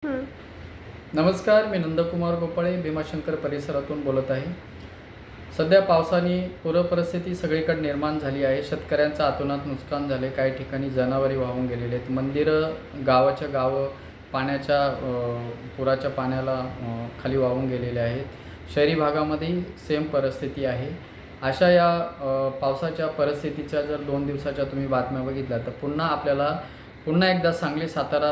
हं. नमस्कार, मी नंदकुमार गोपाळे भीमाशंकर परिसरातून बोलत आहे. सध्या पावसाने पूरपरिस्थिती सगळीकडे निर्माण झाली आहे. शेतकऱ्यांचं अतोनात नुकसान झाले. काही ठिकाणी जनावरे वाहून गेलेले आहेत. मंदिरं गावाच्या गावं पाण्याच्या पुराच्या पाण्याला खाली वाहून गेलेले आहेत. शहरी भागामध्ये सेम परिस्थिती आहे. अशा या पावसाच्या परिस्थितीच्या जर 2 दिवसाच्या तुम्ही बातम्या बघितल्या तर पुन्हा एकदा सांगली सातारा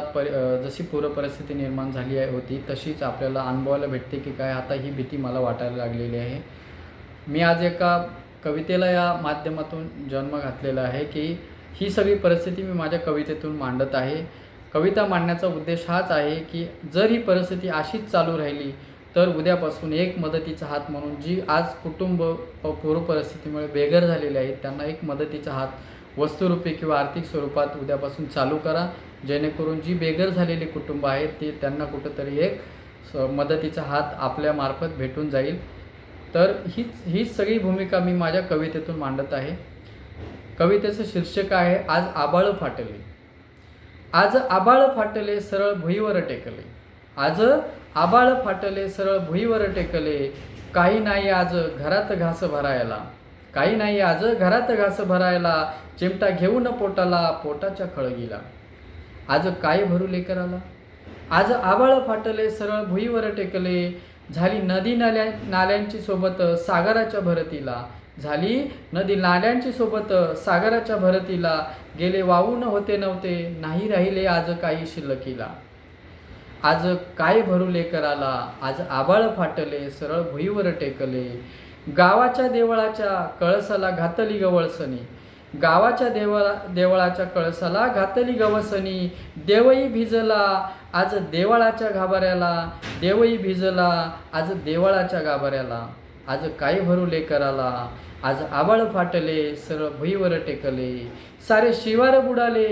जशी पूरपरिस्थिती निर्माण झाली होती तशीच आपल्याला अनुभवायला भेटते की काय. आता ही भीती मला वाटायला लागलेली आहे. मी आज एका कवितेला या माध्यमातून जन्म घातलेला आहे की ही सगळी परिस्थिती मी माझ्या कवितेतून मांडत आहे. कविता मांडण्याचा उद्देश हाच आहे की जर ही परिस्थिती अशीच चालू राहिली तर उद्यापासून एक मदतीचा हात म्हणून जी आज कुटुंब पूरपरिस्थितीमुळे बेघर झालेले आहेत त्यांना एक मदतीचा हात वस्तुरूपी किंवा आर्थिक स्वरूपात उद्यापासून चालू करा, जेणेकरून जी बेघर झालेली कुटुंब आहेत ती त्यांना कुठंतरी एक मदतीचा हात आपल्यामार्फत भेटून जाईल. तर हीच सगळी भूमिका मी माझ्या कवितेतून मांडत आहे. कवितेचं शीर्षक आहे आज आभाळ फाटले. आज आभाळ फाटले सरळ भुईवर टेकले. आज आभाळ फाटले सरळ भुईवर टेकले. काही नाही आज घरात घास भरायला. काही नाही आज घरात घास भरायला. चिमटा घेऊन पोटाला पोटाच्या खळगीला. आज काय भरू लेकराला. आज आभाळ फाटले सरळ भुईवर टेकले. झाली नदी नाल्यांची सोबत सागराच्या भरतीला. झाली नदी नाल्यांची सोबत सागराच्या भरतीला. गेले वाहून होते नव्हते नाही राहिले आज काही शिल्लकीला. आज काय भरू लेकराला. आज आभाळ फाटले सरळ भुईवर टेकले. गावाच्या देवळाच्या कळसाला घातली गवळसनी. गावाच्या देवळाच्या कळसाला घातली गवसनी. देवही भिजला आज देवळाच्या गाभाऱ्याला. देवही भिजला आज देवळाच्या गाभाऱ्याला. आज काय भरू लेकराला. आज आभाळ फाटले सरळ भुईवर टेकले. सारे शिवार बुडाले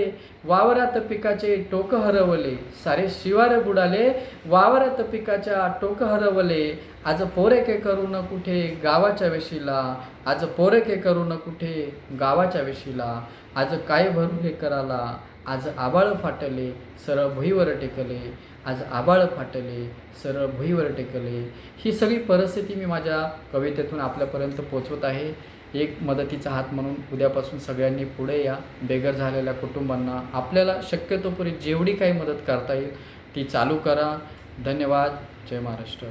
वावरात पिकाचे टोक हरवले. सारे शिवार बुडाले वावरात पिकाच्या टोक हरवले. आज पोरेके करून कुठे गावाच्या वेशीला. आज पोरेके करून कुठे गावाच्या वेशीला. आज काय भरू लेकराला. आज आभाळ फाटले सरळ भुईवर टेकले. आज आभाळ फाटले सरळ भुईवर टेकले. ही सगळी परिस्थिती मी माझ्या कवितेतून आपल्यापर्यंत पोचवत आहे. एक मदतीचा हात म्हणून उद्यापासून सगळ्यांनी पुढे या. बेघर झालेल्या कुटुंबांना आपल्याला शक्यतोपरी जेवढी काही मदत करता येईल ती चालू करा. धन्यवाद. जय महाराष्ट्र.